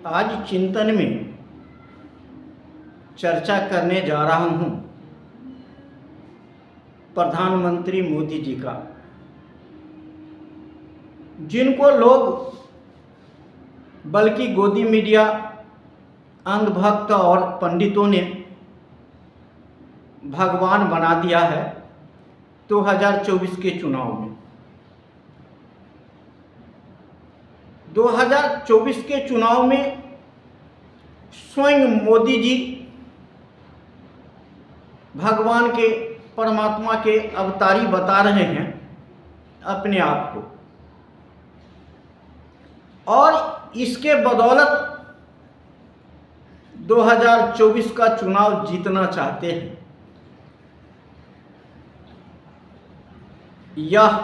आज चिंतन में चर्चा करने जा रहा हूं प्रधानमंत्री मोदी जी का, जिनको लोग बल्कि गोदी मीडिया, अंधभक्त और पंडितों ने भगवान बना दिया है 2024 के चुनाव में। 2024 के चुनाव में स्वयं मोदी जी भगवान के, परमात्मा के अवतारी बता रहे हैं अपने आप को, और इसके बदौलत 2024 का चुनाव जीतना चाहते हैं। यह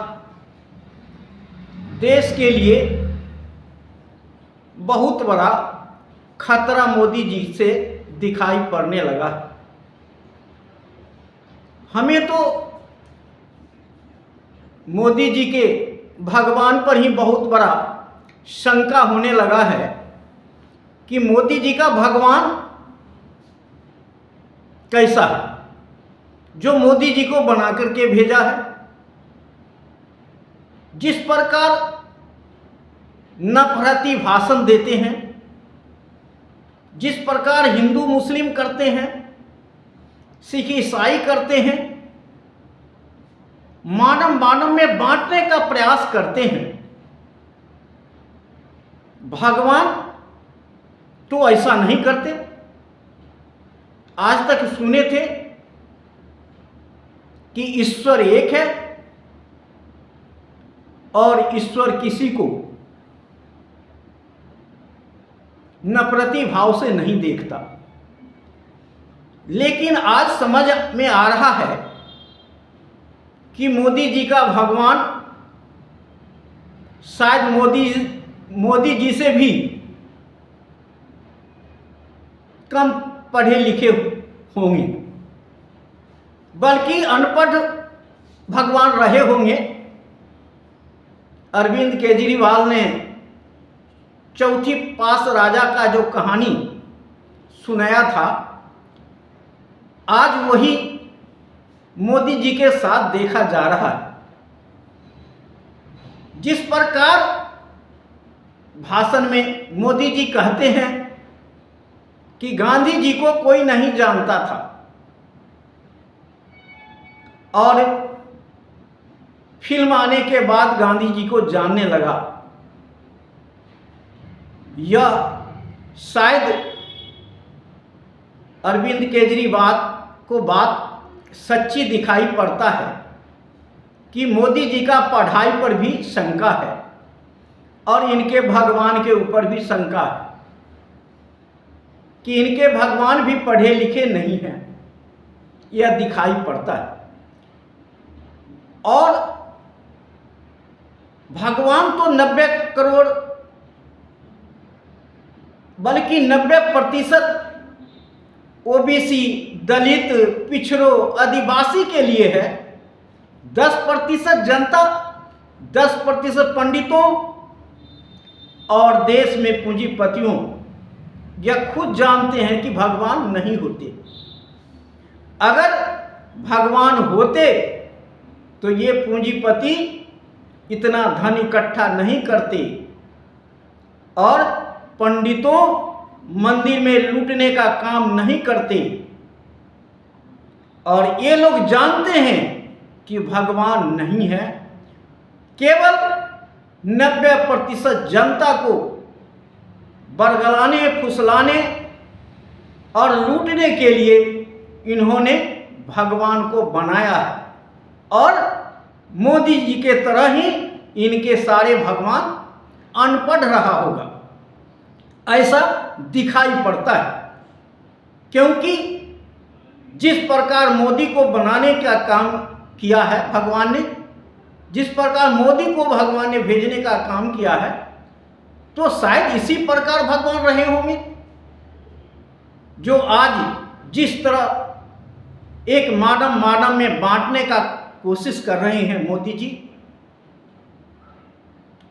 देश के लिए बहुत बड़ा खतरा मोदी जी से दिखाई पड़ने लगा। हमें तो मोदी जी के भगवान पर ही बहुत बड़ा शंका होने लगा है कि मोदी जी का भगवान कैसा है जो मोदी जी को बना करके भेजा है। जिस प्रकार नफरती भाषण देते हैं, जिस प्रकार हिंदू मुस्लिम करते हैं, सिख ईसाई करते हैं, मानव में बांटने का प्रयास करते हैं, भगवान तो ऐसा नहीं करते। आज तक सुने थे कि ईश्वर एक है और ईश्वर किसी को नफरती भाव से नहीं देखता, लेकिन आज समझ में आ रहा है कि मोदी जी का भगवान शायद मोदी जी से भी कम पढ़े लिखे होंगे, बल्कि अनपढ़ भगवान रहे होंगे। अरविंद केजरीवाल ने चौथी पास राजा का जो कहानी सुनाया था, आज वही मोदी जी के साथ देखा जा रहा है। जिस प्रकार भाषण में मोदी जी कहते हैं कि गांधी जी को कोई नहीं जानता था, और फिल्म आने के बाद गांधी जी को जानने लगा, यह शायद अरविंद केजरीवाल को बात सच्ची दिखाई पड़ता है कि मोदी जी का पढ़ाई पर भी शंका है और इनके भगवान के ऊपर भी शंका है कि इनके भगवान भी पढ़े लिखे नहीं हैं, यह दिखाई पड़ता है। और भगवान तो 90 करोड़ बल्कि 90% ओबीसी, दलित, पिछड़ों, आदिवासी के लिए है। 10% जनता, 10% पंडितों और देश में पूंजीपतियों यह खुद जानते हैं कि भगवान नहीं होते। अगर भगवान होते तो ये पूंजीपति इतना धन इकट्ठा नहीं करते और पंडितों मंदिर में लूटने का काम नहीं करते। और ये लोग जानते हैं कि भगवान नहीं है, केवल 90% जनता को बरगलाने, फुसलाने और लूटने के लिए इन्होंने भगवान को बनाया है, और मोदी जी के तरह ही इनके सारे भगवान अनपढ़ रहा होगा, ऐसा दिखाई पड़ता है। क्योंकि जिस प्रकार मोदी को बनाने का काम किया है भगवान ने, जिस प्रकार मोदी को भगवान ने भेजने का काम किया है, तो शायद इसी प्रकार भगवान रहे होंगे जो आज जिस तरह एक मानव में बांटने का कोशिश कर रहे हैं मोदी जी,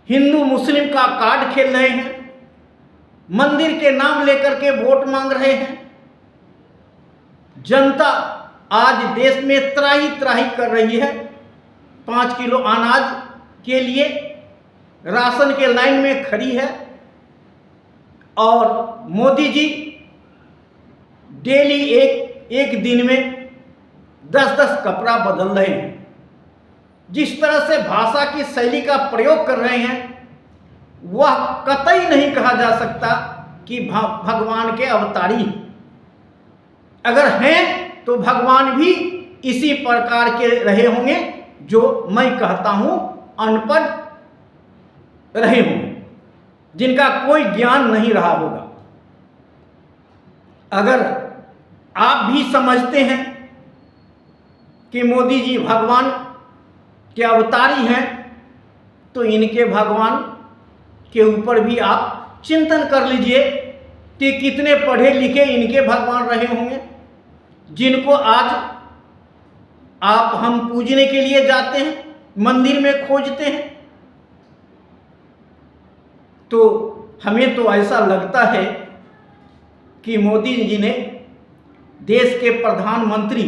हिंदू मुस्लिम का कार्ड खेल रहे हैं, मंदिर के नाम लेकर के वोट मांग रहे हैं। जनता आज देश में त्राही त्राही कर रही है। 5 किलो अनाज के लिए राशन के लाइन में खड़ी है और मोदी जी डेली एक दिन में 10-10 कपड़ा बदल रहे हैं। जिस तरह से भाषा की शैली का प्रयोग कर रहे हैं वह कतई नहीं कहा जा सकता कि भगवान के अवतारी। अगर हैं तो भगवान भी इसी प्रकार के रहे होंगे जो मैं कहता हूं, अनपढ़ रहे होंगे, जिनका कोई ज्ञान नहीं रहा होगा। अगर आप भी समझते हैं कि मोदी जी भगवान के अवतारी हैं तो इनके भगवान के ऊपर भी आप चिंतन कर लीजिए कि कितने पढ़े लिखे इनके भगवान रहे होंगे, जिनको आज हम पूजने के लिए जाते हैं, मंदिर में खोजते हैं। तो हमें तो ऐसा लगता है कि मोदी जी ने देश के प्रधानमंत्री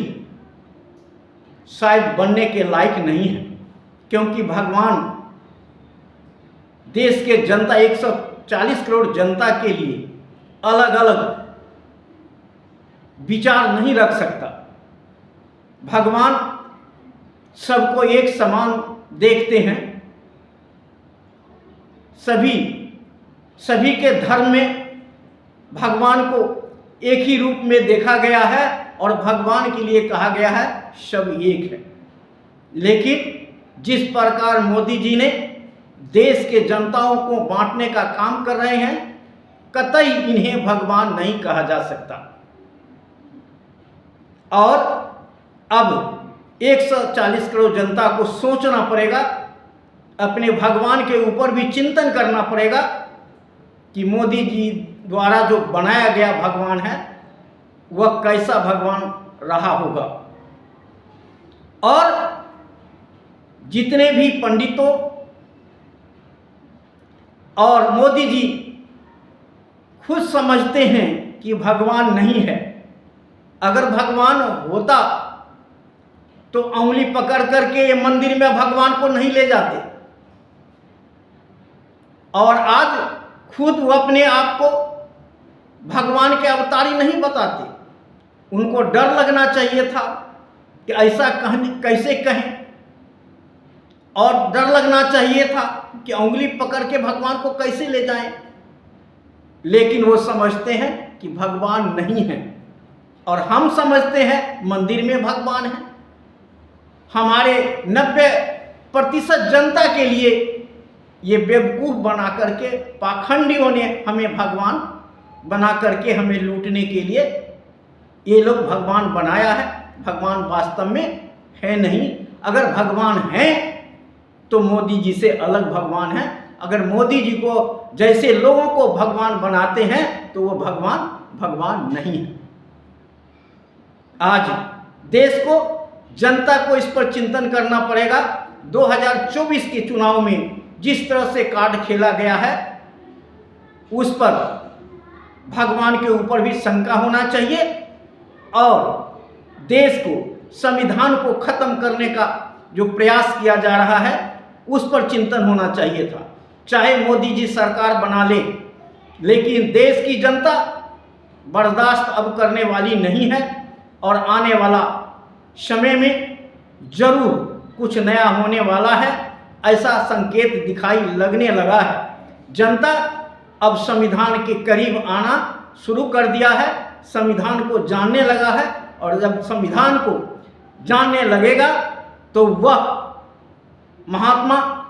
शायद बनने के लायक नहीं है, क्योंकि भगवान देश के जनता 140 करोड़ जनता के लिए अलग अलग विचार नहीं रख सकता। भगवान सबको एक समान देखते हैं। सभी के धर्म में भगवान को एक ही रूप में देखा गया है और भगवान के लिए कहा गया है सब एक है। लेकिन जिस प्रकार मोदी जी ने देश के जनताओं को बांटने का काम कर रहे हैं, कतई इन्हें भगवान नहीं कहा जा सकता। और अब 140 करोड़ जनता को सोचना पड़ेगा, अपने भगवान के ऊपर भी चिंतन करना पड़ेगा कि मोदी जी द्वारा जो बनाया गया भगवान है वह कैसा भगवान रहा होगा। और जितने भी पंडितों और मोदी जी खुद समझते हैं कि भगवान नहीं है। अगर भगवान होता तो उंगली पकड़ करके ये मंदिर में भगवान को नहीं ले जाते। और आज खुद वो अपने आप को भगवान के अवतारी नहीं बताते। उनको डर लगना चाहिए था कि ऐसा कैसे कहें, और डर लगना चाहिए था कि उंगली पकड़ के भगवान को कैसे ले जाएं। लेकिन वो समझते हैं कि भगवान नहीं है और हम समझते हैं मंदिर में भगवान है। हमारे 90% जनता के लिए ये बेवकूफ़ बना करके, पाखंडियों ने हमें भगवान बना करके हमें लूटने के लिए ये लोग भगवान बनाया है। भगवान वास्तव में है नहीं। अगर भगवान है तो मोदी जी से अलग भगवान है। अगर मोदी जी को जैसे लोगों को भगवान बनाते हैं तो वो भगवान नहीं है। आज देश को, जनता को इस पर चिंतन करना पड़ेगा। 2024 के चुनाव में जिस तरह से कार्ड खेला गया है उस पर भगवान के ऊपर भी शंका होना चाहिए और देश को, संविधान को खत्म करने का जो प्रयास किया जा रहा है उस पर चिंतन होना चाहिए था। चाहे मोदी जी सरकार बना ले, लेकिन देश की जनता बर्दाश्त अब करने वाली नहीं है और आने वाला समय में जरूर कुछ नया होने वाला है, ऐसा संकेत दिखाई लगने लगा है। जनता अब संविधान के करीब आना शुरू कर दिया है, संविधान को जानने लगा है और जब संविधान को जानने लगेगा तो वह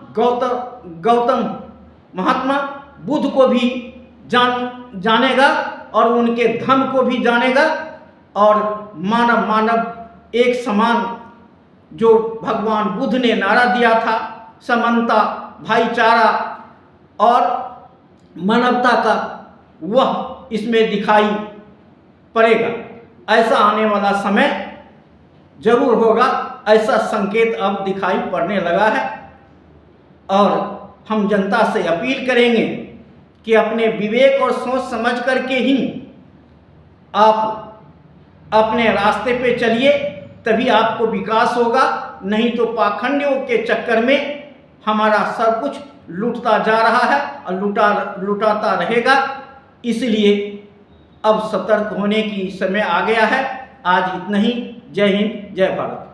गौतम महात्मा बुद्ध को भी जानेगा और उनके धर्म को भी जानेगा और मानव एक समान जो भगवान बुद्ध ने नारा दिया था, समानता, भाईचारा और मानवता का, वह इसमें दिखाई पड़ेगा। ऐसा आने वाला समय जरूर होगा, ऐसा संकेत अब दिखाई पड़ने लगा है। और हम जनता से अपील करेंगे कि अपने विवेक और सोच समझ करके ही आप अपने रास्ते पे चलिए, तभी आपको विकास होगा। नहीं तो पाखंडियों के चक्कर में हमारा सब कुछ लूटता जा रहा है और लुटाता रहेगा। इसलिए अब सतर्क होने की समय आ गया है। आज इतना ही। जय हिंद, जय भारत।